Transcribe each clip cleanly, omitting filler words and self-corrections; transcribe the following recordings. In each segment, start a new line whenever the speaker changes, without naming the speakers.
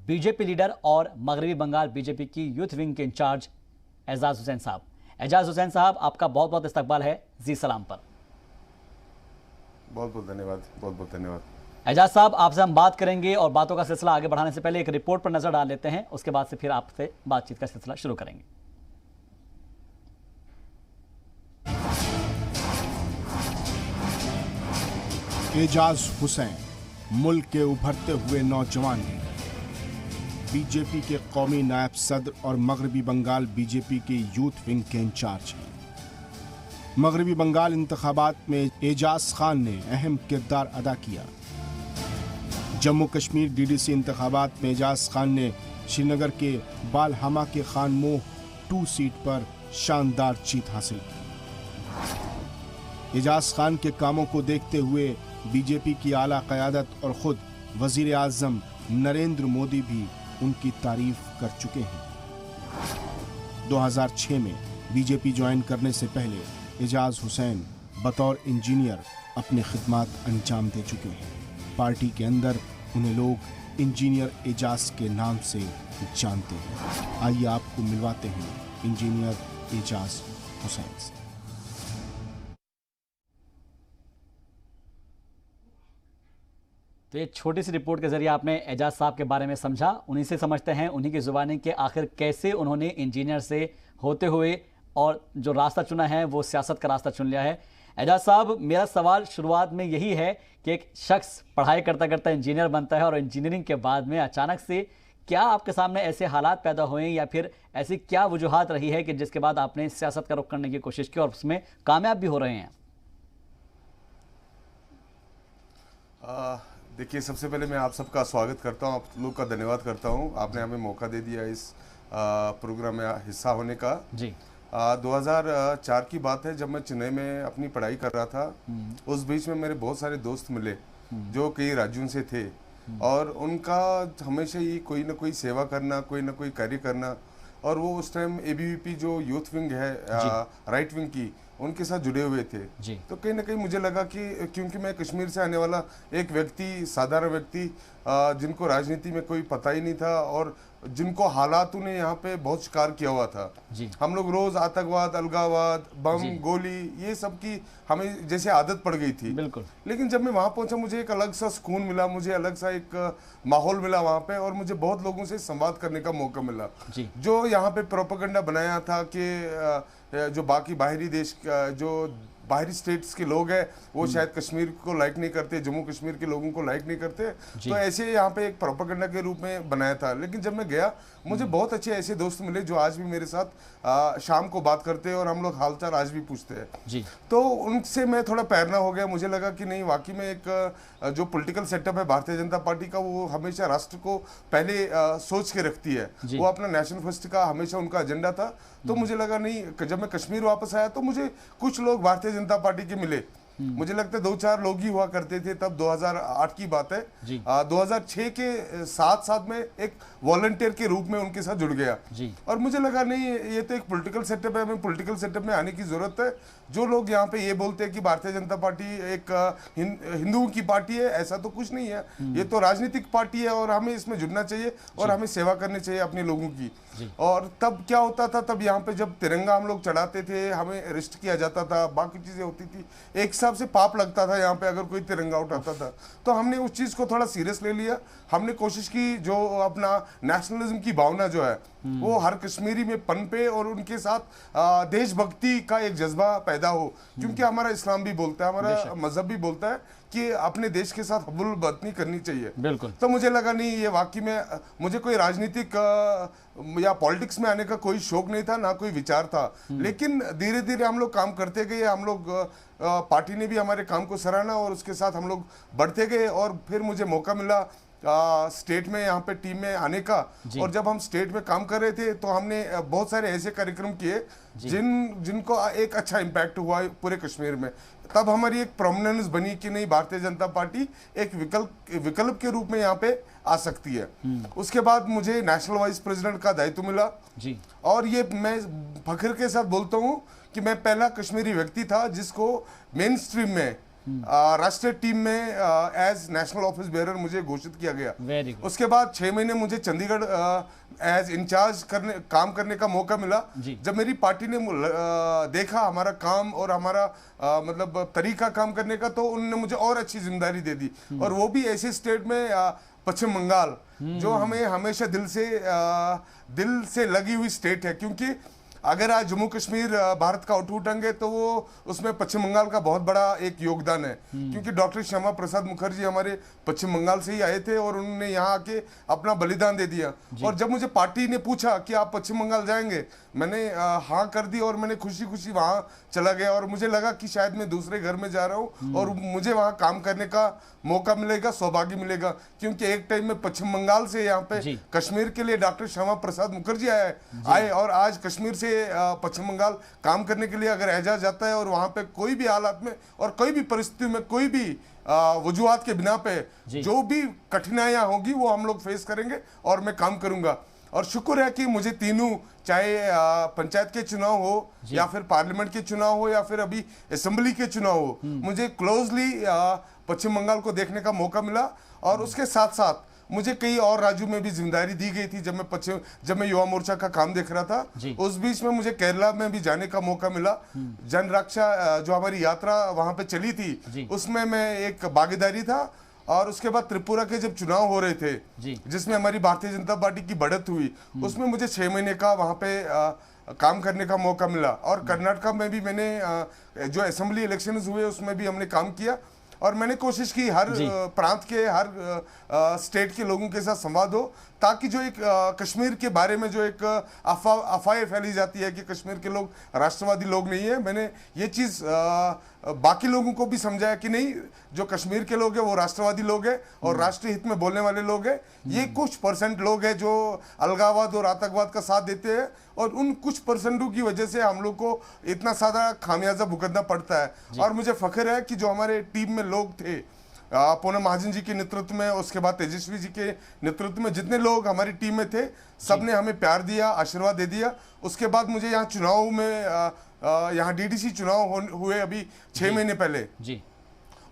BJP leader और मगरबी Bengal BJP की यूथ विंग के इंचार्ज एजाज हुसैन साहब। एजाज हुसैन साहब, आपका बहुत बहुत इस्तकबाल है जी सलाम पर।
बहुत बहुत धन्यवाद, बहुत बहुत धन्यवाद।
एजाज साहब, आपसे हम बात करेंगे और बातों का सिलसिला आगे बढ़ाने से पहले एक रिपोर्ट पर नजर डाल लेते हैं, उसके बाद से फिर आपसे बातचीत का सिलसिला शुरू करेंगे।
एजाज हुसैन मुल्क के उभरते हुए नौजवान लीडर, बीजेपी के कौमी नायब सदर और मगरबी बंगाल बीजेपी के यूथ विंग के इंचार्ज हैं। मगरबी बंगाल इंतखाबात में एजाज खान ने अहम किरदार अदा किया। जम्मू कश्मीर डीडीसी इंतखाबात में एजाज खान ने श्रीनगर के बालहमा के खान मोह 2 सीट पर शानदार जीत हासिल की। एजाज खान के कामों को देखते हुए बीजेपी की आला क़यादत और खुद वजीर आज़म नरेंद्र मोदी भी उनकी तारीफ कर चुके हैं। 2006 में बीजेपी ज्वाइन करने से पहले एजाज हुसैन बतौर इंजीनियर अपनी खिदमात अंजाम दे चुके हैं। पार्टी के अंदर उन्हें लोग इंजीनियर एजाज के नाम से जानते हैं। आइए आपको मिलवाते हैं इंजीनियर एजाज हुसैन से।
तो ये छोटी सी रिपोर्ट के जरिए आपने एजाज साहब के बारे में समझा। उन्हीं से समझते हैं, उन्हीं की जुबानी के आखिर कैसे उन्होंने इंजीनियर से होते हुए और जो रास्ता चुना है वो सियासत का रास्ता चुन लिया है। एजाज साहब, मेरा सवाल शुरुआत में यही है कि एक शख्स पढ़ाई करता करता इंजीनियर बनता है और इंजीनियरिंग के बाद में अचानक से क्या आपके सामने ऐसे हालात पैदा हुए या फिर ऐसी क्या वजूहात रही है कि जिसके बाद आपने सियासत का रुख करने की कोशिश की और उसमें कामयाब भी हो रहे हैं?
देखिए, सबसे पहले मैं आप सबका स्वागत करता हूं, आप लोग का धन्यवाद करता हूं। आपने हमें मौका दे दिया इस प्रोग्राम में हिस्सा होने का। जी 2004 की बात है, जब मैं चेन्नई में अपनी पढ़ाई कर रहा था। उस बीच में मेरे बहुत सारे दोस्त मिले जो कई राज्यों से थे और उनका हमेशा ही कोई ना कोई सेवा करना, कोई ना कोई कार्य करना। और वो उस टाइम एबीवीपी जो यूथ विंग है राइट विंग की, उनके साथ जुड़े हुए थे। तो कहीं ना कहीं मुझे लगा कि क्योंकि मैं कश्मीर से आने वाला एक व्यक्ति, साधारण व्यक्ति, जिनको राजनीति में कोई पता ही नहीं था और जिनको हालातों ने यहाँ पे बहुत शिकार किया हुआ था। हम लोग रोज आतंकवाद, अलगाववाद, बम, गोली, ये सब की हमें जैसे आदत पड़ गई थी। बिल्कुल। लेकिन जब मैं वहाँ पहुंचा, मुझे एक अलग सा सुकून मिला, मुझे अलग सा एक माहौल मिला वहाँ पे और मुझे बहुत लोगों से संवाद करने का मौका मिला। जो यहाँ पे प्रोपेगेंडा बनाया था कि जो बाकी बाहरी देश, जो बाहरी स्टेट्स के लोग हैं वो शायद कश्मीर को लाइक नहीं करते, जम्मू कश्मीर के लोगों को लाइक नहीं करते, तो ऐसे यहाँ पे एक प्रोपेगेंडा के रूप में बनाया था। लेकिन जब मैं गया, मुझे बहुत अच्छे ऐसे दोस्त मिले जो आज भी मेरे साथ शाम को बात करते हैं और हम लोग हालचाल आज भी पूछते हैं। तो उनसे मैं थोड़ा प्रेरणा हो गया। मुझे लगा कि नहीं, वाकई में एक जो पॉलिटिकल सेटअप है भारतीय जनता पार्टी का, वो हमेशा राष्ट्र को पहले सोच के रखती है। वो अपना नेशनल फर्स्ट का हमेशा उनका एजेंडा था। तो मुझे लगा नहीं, जब मैं कश्मीर वापस आया तो मुझे कुछ लोग भारतीय जनता पार्टी के मिले। मुझे लगता है 2-4 लोग ही हुआ करते थे तब, 2008 की बात है। 2006 के साथ में एक वॉलंटियर के रूप में उनके साथ जुड़ गया और मुझे लगा नहीं, ये तो एक पॉलिटिकल सेटअप है, हमें पॉलिटिकल सेटअप में आने की जरूरत है। जो लोग यहाँ पे ये बोलते हैं कि भारतीय जनता पार्टी एक हिंदुओं की पार्टी है, ऐसा तो कुछ नहीं है। ये तो राजनीतिक पार्टी है और हमें इसमें जुड़ना चाहिए और हमें सेवा करनी चाहिए अपने लोगों की। और तब क्या होता था, तब यहाँ पे जब तिरंगा हम लोग चढ़ाते थे, हमें अरेस्ट किया जाता था, बाकी चीजें होती थी। एक हिसाब से पाप लगता था यहाँ पे अगर कोई तिरंगा उठाता था। तो हमने उस चीज को थोड़ा सीरियस ले लिया। हमने कोशिश की जो अपना नेशनलिज्म की भावना जो है वो हर कश्मीरी में पनपे और उनके साथ देशभक्ति का एक जज्बा पैदा हो, क्योंकि हमारा इस्लाम भी बोलता है, हमारा मजहब भी बोलता है कि अपने देश के साथ हबुल बदनी करनी चाहिए। बिल्कुल। तो मुझे लगा नहीं, ये वाकई में मुझे कोई राजनीतिक या पॉलिटिक्स में आने का कोई शौक नहीं था, ना कोई विचार था। लेकिन धीरे धीरे हम लोग काम करते गए, हम लोग पार्टी ने भी हमारे काम को सराहना और उसके साथ हम लोग बढ़ते गए और फिर मुझे मौका मिला स्टेट में यहाँ पे टीम में आने का। और जब हम स्टेट में काम कर रहे थे तो हमने बहुत सारे ऐसे कार्यक्रम किए जिनको एक अच्छा इम्पैक्ट हुआ पूरे कश्मीर में। तब हमारी एक प्रोमिनेंस बनी कि नहीं, भारतीय जनता पार्टी एक विकल्प के रूप में यहाँ पे आ सकती है। उसके बाद मुझे नेशनल वाइस प्रेसिडेंट का दायित्व मिला और ये मैं फख्र के साथ बोलता हूँ कि मैं पहला कश्मीरी व्यक्ति था जिसको मेन स्ट्रीम में राष्ट्रीय टीम में एज नेशनल ऑफिस बेयरर मुझे घोषित किया गया। उसके बाद 6 महीने मुझे चंडीगढ़ एज इंचार्ज काम करने का मौका मिला। जब मेरी पार्टी ने देखा हमारा काम और हमारा मतलब तरीका काम करने का, तो उन्होंने मुझे और अच्छी जिम्मेदारी दे दी, और वो भी ऐसे स्टेट में पश्चिम बंगाल, जो हमें हमेशा दिल से लगी हुई स्टेट है। क्योंकि अगर आज जम्मू कश्मीर भारत का अटूट अंग है, तो वो उसमें पश्चिम बंगाल का बहुत बड़ा एक योगदान है। क्योंकि डॉक्टर श्यामा प्रसाद मुखर्जी हमारे पश्चिम बंगाल से ही आए थे, और उन्होंने यहाँ आके अपना बलिदान दे दिया। और जब मुझे पार्टी ने पूछा कि आप पश्चिम बंगाल जाएंगे, मैंने हाँ कर दी, और मैंने खुशी खुशी वहाँ चला गया। और मुझे लगा कि शायद मैं दूसरे घर में जा रहा हूँ और मुझे वहाँ काम करने का मौका मिलेगा, सौभाग्य मिलेगा। क्योंकि एक टाइम में पश्चिम बंगाल से यहाँ पे कश्मीर के लिए डॉक्टर श्यामा प्रसाद मुखर्जी आए, और आज कश्मीर से पश्चिम बंगाल काम करने के लिए अगर एजाज जाता है, और वहाँ पे कोई भी हालात में और कोई भी परिस्थिति में कोई भी वजूहात के बिना पे जो भी कठिनाइयाँ होगी वो हम लोग फेस करेंगे, और मैं काम करूंगा। और शुक्र है कि मुझे तीनों, चाहे पंचायत के चुनाव हो या फिर पार्लियामेंट के चुनाव हो या फिर अभी असेंबली के चुनाव हो, मुझे क्लोजली पश्चिम बंगाल को देखने का मौका मिला। और उसके साथ साथ मुझे कई और राज्यों में भी जिम्मेदारी दी गई थी। जब मैं युवा मोर्चा का काम देख रहा था, उस बीच में मुझे केरला में भी जाने का मौका मिला। जन रक्षा जो हमारी यात्रा वहां पे चली थी, उसमें मैं एक भागीदारी था। और उसके बाद त्रिपुरा के जब चुनाव हो रहे थे, जिसमें हमारी भारतीय जनता पार्टी की बढ़त हुई, उसमें मुझे 6 महीने का वहां पे काम करने का मौका मिला। और कर्नाटक में भी मैंने जो असेंबली इलेक्शंस हुए उसमें भी हमने काम किया। और मैंने कोशिश की हर प्रांत के, हर स्टेट के लोगों के साथ संवाद हो, ताकि जो एक कश्मीर के बारे में जो एक अफवाहें फैली जाती है कि कश्मीर के लोग राष्ट्रवादी लोग नहीं है, मैंने ये चीज़ बाकी लोगों को भी समझाया कि नहीं, जो कश्मीर के लोग हैं वो राष्ट्रवादी लोग हैं और राष्ट्रीय हित में बोलने वाले लोग हैं। ये कुछ % लोग हैं जो अलगाववाद और आतंकवाद का साथ देते हैं, और उन कुछ % की वजह से हम लोग को इतना सारा खामियाजा भुगतना पड़ता है। और मुझे फख्र है कि जो हमारे टीम में लोग थे, पूनम महाजन जी के नेतृत्व में, उसके बाद तेजस्वी जी के नेतृत्व में जितने लोग हमारी टीम में थे, सबने हमें प्यार दिया, आशीर्वाद दे दिया। उसके बाद मुझे यहाँ चुनाव में, यहाँ डीडीसी चुनाव हुए अभी 6 महीने पहले,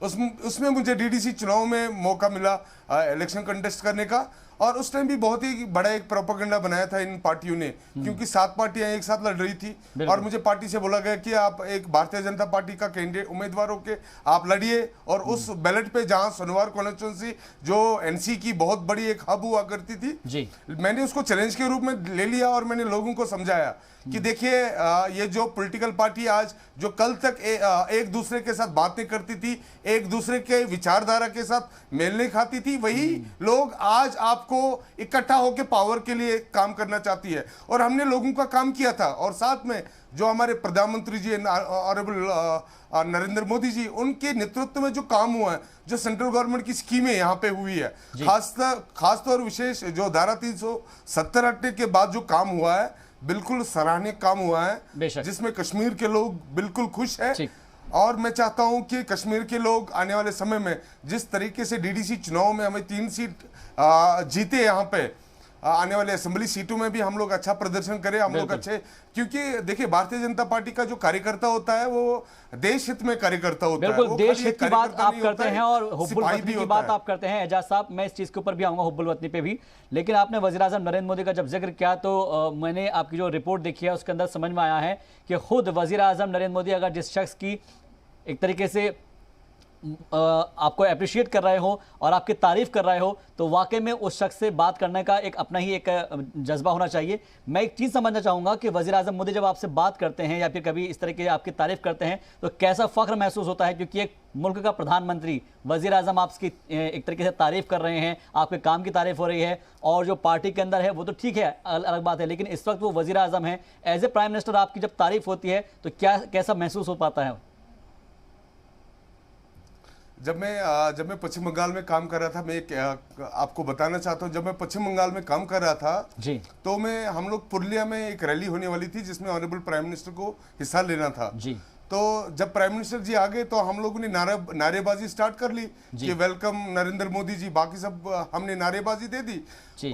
उसमें मुझे डीडीसी चुनाव में मौका मिला इलेक्शन कंटेस्ट करने का। और उस टाइम भी बहुत ही बड़ा एक प्रोपेगेंडा बनाया था इन पार्टियों ने, क्योंकि 7 पार्टियां एक साथ लड़ रही थी। और मुझे पार्टी से बोला गया कि आप एक भारतीय जनता पार्टी का कैंडिडेट उम्मीदवार होके आप लड़िए, और उस बैलेट पे जहां सोनवार कॉन्स्टिट्यूंसी जो एनसी की बहुत बड़ी एक हब हुआ करती थी, मैंने उसको चैलेंज के रूप में ले लिया। और मैंने लोगों को समझाया कि देखिए, ये जो पॉलिटिकल पार्टी आज जो कल तक एक दूसरे के साथ बातें करती थी, एक दूसरे के विचारधारा के साथ मेल नहीं खाती थी, वही लोग आज आपको इकट्ठा होकर पावर के लिए काम करना चाहती है। और हमने लोगों का काम किया था। और साथ में जो हमारे प्रधानमंत्री जी ऑनरेबल नरेंद्र मोदी जी, उनके नेतृत्व में जो काम हुआ है, जो सेंट्रल गवर्नमेंट की स्कीमें यहाँ पे हुई है, खासतौर विशेष जो धारा 370 हटने के बाद जो काम हुआ है, बिल्कुल सराहनीय काम हुआ है, जिसमें कश्मीर के लोग बिल्कुल खुश हैं। और मैं चाहता हूं कि कश्मीर के लोग आने वाले समय में जिस तरीके से डीडीसी चुनाव में हमें 3 सीट जीते, यहाँ पे आने वाले असेंबली सीटों में भी हम लोग अच्छा प्रदर्शन करें, हम लोग अच्छे। क्योंकि देखिए, भारतीय जनता पार्टी का जो कार्यकर्ता होता है वो देश हित में कार्यकर्ता होता है।
बिल्कुल, देश हित की बात आप करते हैं और हुब्बुल वतनी की बात आप करते हैं। एजाज साहब, मैं इस चीज के ऊपर भी आऊंगा, हुब्बुल वतनी पे भी। लेकिन आपने वज़ीर-ए-आज़म नरेंद्र मोदी का जब जिक्र किया, तो मैंने आपकी जो रिपोर्ट देखी है उसके अंदर समझ में आया है कि खुद वज़ीर-ए-आज़म नरेंद्र मोदी अगर जिस शख्स की एक तरीके से आपको अप्रिशिएट कर रहे हो और आपकी तारीफ कर रहे हो, तो वाकई में उस शख्स से बात करने का एक अपना ही एक जज्बा होना चाहिए। मैं एक चीज़ समझना चाहूँगा कि वज़ीर-ए-आज़म मोदी जब आपसे बात करते हैं या फिर कभी इस तरह की आपकी तारीफ करते हैं, तो कैसा फ़ख्र महसूस होता है? क्योंकि एक मुल्क का प्रधानमंत्री, वज़ीर-ए-आज़म आपकी एक तरीके से तारीफ कर रहे हैं, आपके काम की तारीफ हो रही है, और जो पार्टी के अंदर है वो तो ठीक है, अलग बात है, लेकिन इस वक्त वो वज़ीर-ए-आज़म हैं। एज ए प्राइम मिनिस्टर आपकी जब तारीफ होती है तो कैसा महसूस हो पाता है?
जब मैं पश्चिम बंगाल में काम कर रहा था, मैं आपको बताना चाहता हूँ, जब मैं पश्चिम बंगाल में काम कर रहा था जी, तो हम लोग पुरुलिया में एक रैली होने वाली थी जिसमें ऑनरेबल प्राइम मिनिस्टर को हिस्सा लेना था जी। तो जब प्राइम मिनिस्टर जी आ गए तो हम लोगों ने नारेबाजी स्टार्ट कर ली कि वेलकम नरेंद्र मोदी जी, बाकी सब हमने नारेबाजी दे दी।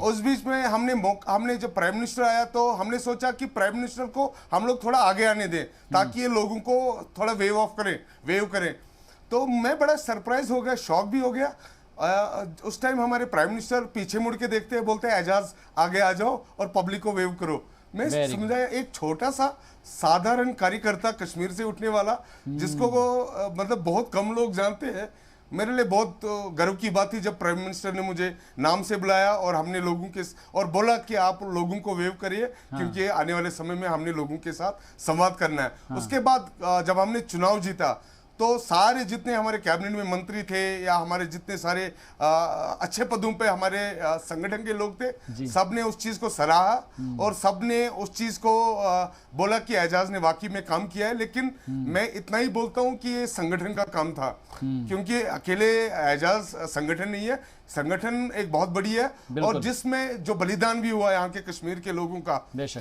उस बीच में हमने जब प्राइम मिनिस्टर आया तो हमने सोचा कि प्राइम मिनिस्टर को हम लोग थोड़ा आगे आने दें ताकि ये लोगों को थोड़ा वेव करें। तो मैं बड़ा सरप्राइज हो गया, शॉक भी हो गया। उस टाइम हमारे प्राइम मिनिस्टर पीछे मुड़ के देखते हैं, बोलते हैं एजाज आगे आ जाओ और पब्लिक को वेव करो। मैं समझा एक छोटा सा साधारण कार्यकर्ता कश्मीर से उठने वाला, जिसको मतलब बहुत कम लोग जानते हैं, मेरे लिए बहुत गर्व की बात थी जब प्राइम मिनिस्टर ने मुझे नाम से बुलाया और हमने लोगों के और बोला कि आप लोगों को वेव करिए, क्योंकि आने वाले समय में हमने लोगों के साथ संवाद करना है। उसके बाद जब हमने चुनाव जीता तो सारे जितने हमारे कैबिनेट में मंत्री थे या हमारे जितने सारे अच्छे पदों पे हमारे संगठन के लोग थे, सबने उस चीज को सराहा और सबने उस चीज को बोला कि एजाज ने वाकई में काम किया है। लेकिन मैं इतना ही बोलता हूं कि ये संगठन का काम था, क्योंकि अकेले एजाज संगठन नहीं है, संगठन एक बहुत बड़ी है और जिसमें जो बलिदान भी हुआ यहाँ के कश्मीर के लोगों का,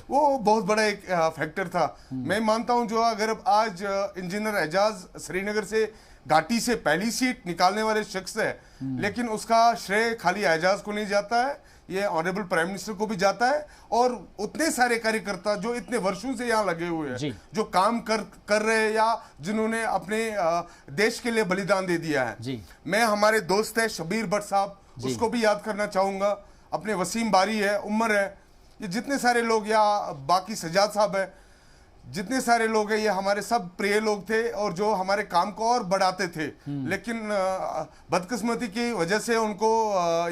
वो बहुत बड़ा एक फैक्टर था। मैं मानता हूँ जो अगर आज इंजीनियर एजाज श्रीनगर से घाटी से पहली सीट निकालने वाले शख्स है, लेकिन उसका श्रेय खाली एजाज को नहीं जाता है, ये ऑनरेबल प्राइम मिनिस्टर को भी जाता है और उतने सारे कार्यकर्ता जो इतने वर्षों से यहाँ लगे हुए हैं, जो काम कर रहे हैं या जिन्होंने अपने देश के लिए बलिदान दे दिया है। मैं हमारे दोस्त है शबीर भट्ट साहब, उसको भी याद करना चाहूंगा, अपने वसीम बारी है, उमर है, ये जितने सारे लोग, या बाकी सजाद साहब है, जितने सारे लोग हैं, ये हमारे सब प्रिय लोग थे और जो हमारे काम को और बढ़ाते थे। लेकिन बदकिस्मती की वजह से उनको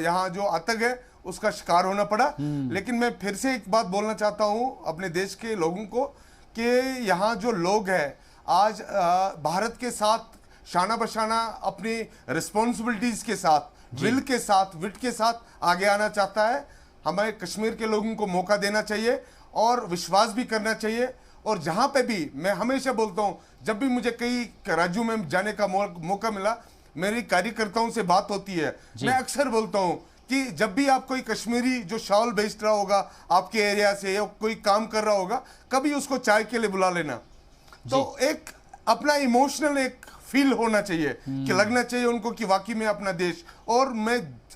यहाँ जो आतंक है उसका शिकार होना पड़ा। लेकिन मैं फिर से एक बात बोलना चाहता हूँ अपने देश के लोगों को कि यहाँ जो लोग हैं आज भारत के साथ शाना बशाना अपनी रिस्पॉन्सिबिलिटीज के साथ, विल के साथ, विट के साथ आगे आना चाहता है। हमें कश्मीर के लोगों को मौका देना चाहिए और विश्वास भी करना चाहिए। और जहां पे भी मैं हमेशा बोलता हूं, जब भी मुझे कई राज्यों में जाने का मौका मिला, मेरी कार्यकर्ताओं से बात होती है, मैं अक्सर बोलता हूं कि जब भी आप कोई कश्मीरी जो शॉल बेच रहा होगा आपके एरिया से या कोई काम कर रहा होगा, कभी उसको चाय के लिए बुला लेना। तो एक अपना इमोशनल एक फील होना चाहिए कि लगना चाहिए उनको कि वाकई में अपना देश, और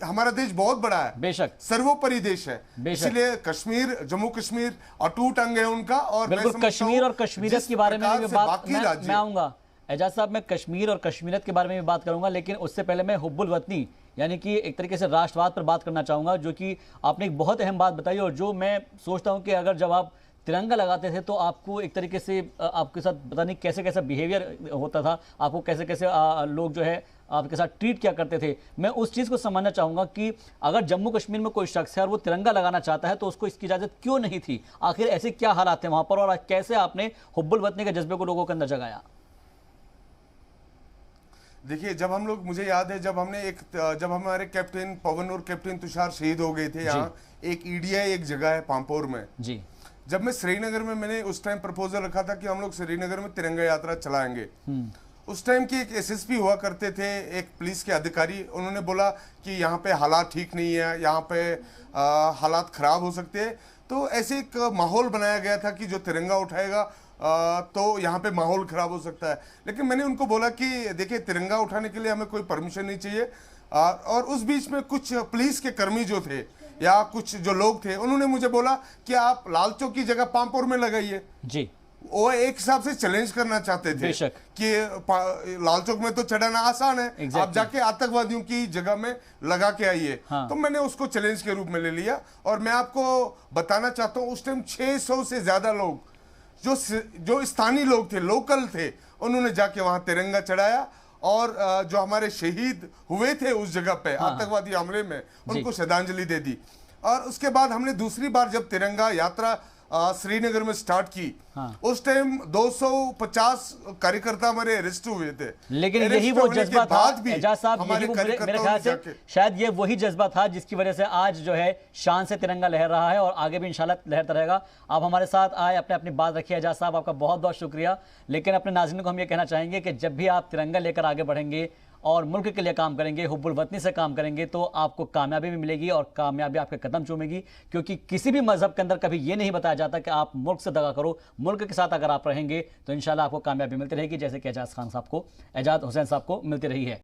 हमारा देश बहुत बड़ा है, बेशक सर्वोपरि देश है, इसलिए कश्मीर, जम्मू कश्मीर अटूट अंग है उनका। और
बिल्कुल कश्मीर और कश्मीरियत के बारे में भी बात मैं आऊंगा एजाज साहब, मैं कश्मीर और कश्मीरियत के बारे में भी बात करूंगा, लेकिन उससे पहले मैं हुब्बुल वतनी यानी कि एक तरीके से राष्ट्रवाद पर बात करना चाहूंगा, जो कि आपने एक बहुत अहम बात बताई और जो मैं सोचता हूं कि अगर जब आप तिरंगा लगाते थे तो आपको एक तरीके से आपके साथ पता नहीं कैसे कैसा बिहेवियर होता था, आपको कैसे कैसे लोग जो है आपके साथ ट्रीट क्या करते थे। मैं उस चीज़ को समझना चाहूँगा कि अगर जम्मू कश्मीर में कोई शख्स है और वो तिरंगा लगाना चाहता है तो उसको इसकी इजाज़त क्यों नहीं थी, आखिर ऐसे क्या हालात थे वहाँ पर और कैसे आपने हुब्बुल वतनी के जज्बे को लोगों के अंदर जगाया?
देखिए, जब हम लोग, मुझे याद है जब हमारे कैप्टन पवन और कैप्टन तुषार शहीद हो गए थे, यहाँ एक ईडीआई एक जगह है पामपोर में जी, जब मैं श्रीनगर में, मैंने उस टाइम प्रपोजल रखा था कि हम लोग श्रीनगर में तिरंगा यात्रा चलाएंगे। उस टाइम की एक एसएसपी हुआ करते थे, एक पुलिस के अधिकारी, उन्होंने बोला कि यहाँ पे हालात ठीक नहीं है, यहाँ पे हालात खराब हो सकते हैं। तो ऐसे एक माहौल बनाया गया था कि जो तिरंगा उठाएगा तो यहाँ पे माहौल खराब हो सकता है। लेकिन मैंने उनको बोला कि देखिए, तिरंगा उठाने के लिए हमें कोई परमिशन नहीं चाहिए। और उस बीच में कुछ पुलिस के कर्मी जो थे या कुछ जो लोग थे, उन्होंने मुझे बोला कि आप लाल चौक की जगह पामपोर में लगाइए जी। वो एक हिसाब से चैलेंज करना चाहते थे कि लाल चौक में तो चढ़ाना आसान है, आप जाके आतंकवादियों की जगह में लगा के आइए। तो मैंने उसको चैलेंज के रूप में ले लिया और मैं आपको बताना चाहता हूँ, उस टाइम 600 से ज्यादा लोग जो स्थानीय लोग थे, लोकल थे, उन्होंने जाके वहां तिरंगा चढ़ाया और जो हमारे शहीद हुए थे उस जगह पे आतंकवादी हमले में, उनको श्रद्धांजलि दे दी। और उसके बाद हमने दूसरी बार जब तिरंगा यात्रा श्रीनगर में स्टार्ट की, उस टाइम 250 कार्यकर्ता हमारे अरेस्ट हुए थे।
लेकिन यही वो जज्बा था एजाज साहब, मेरे ख्याल से शायद ये वही जज्बा था जिसकी वजह से आज जो है शान से तिरंगा लहर रहा है और आगे भी इंशाल्लाह लहरता रहेगा। आप हमारे साथ आए, अपनी बात रखिए एजाज साहब, आपका बहुत बहुत शुक्रिया। लेकिन अपने नाज़रीन को हम ये कहना चाहेंगे कि जब भी आप तिरंगा लेकर आगे बढ़ेंगे और मुल्क के लिए काम करेंगे, हुब्बुल वतनी से काम करेंगे, तो आपको कामयाबी भी मिलेगी और कामयाबी आपके कदम चूमेगी। क्योंकि किसी भी मजहब के अंदर कभी ये नहीं बताया जाता कि आप मुल्क से दगा करो, मुल्क के साथ अगर आप रहेंगे तो इंशाल्लाह आपको कामयाबी मिलती रहेगी, जैसे कि एजाज हुसैन साहब को मिलती रही है।